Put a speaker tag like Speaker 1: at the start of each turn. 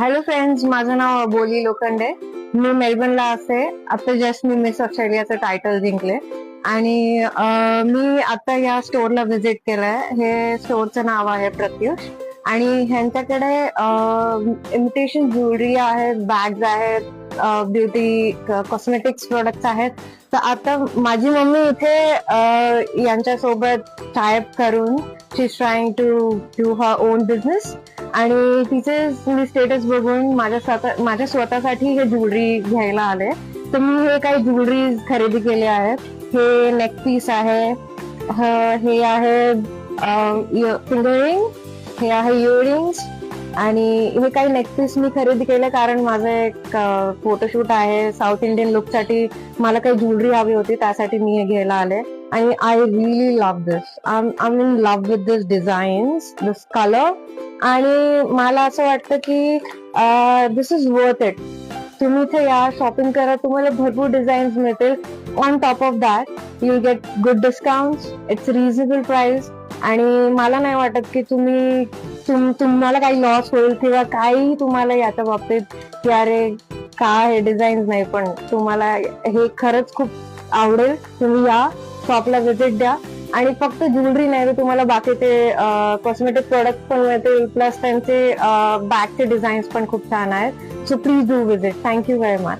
Speaker 1: Hello friends, माझं नाव बोली लोखंडे. मी मेलबर्नला असते. आता जस्ट मी मिस ऑस्ट्रेलियाचं टायटल जिंकले आणि मी आता या स्टोअरला व्हिजिट केलंय. हे स्टोअरचं नाव आहे प्रत्युष आणि ह्यांच्याकडे इमिटेशन ज्वेलरी आहे, बॅग्स आहेत, ब्युटी कॉस्मेटिक्स प्रोडक्ट्स आहेत. तर आता माझी मम्मी इथे यांच्यासोबत टायअप करून she is trying to do her own business आणि तिचे मी स्टेटस बघून माझ्या स्वतःसाठी हे ज्वेलरी घ्यायला आले. तर मी हे काही ज्वेलरी खरेदी केले आहेत. हे नेक पीस आहे, हे आहे फिंगरिंग, हे आहे इयरिंग्स आणि हे काही नेक पीस मी खरेदी केले कारण माझं एक फोटोशूट आहे. साऊथ इंडियन लुक साठी मला काही ज्वेलरी हवी होती, त्यासाठी मी हे घ्यायला आले. आणि I really love this. I am in love with this designs, this colour. आणि मला असं वाटतं की दिस इज वर्थ इट. तुम्ही इथे या, शॉपिंग करा, तुम्हाला भरपूर डिझाईन्स मिळतील. On top of that you get good discount. It's reasonable price आणि मला नाही वाटत की तुम्हाला काही लॉस होईल किंवा काही तुम्हाला याच्या बाबतीत की अरे काय हे डिझाईन्स नाही. पण तुम्हाला हे खरंच खूप आवडेल. तुम्ही या, शॉपला व्हिजिट द्या आणि फक्त ज्वेलरी नाही तर तुम्हाला बाकीचे कॉस्मेटिक प्रोडक्ट पण मिळतील. प्लस त्यांचे बॅगचे डिझाईन्स पण खूप छान आहेत. So please do visit. Thank you very much.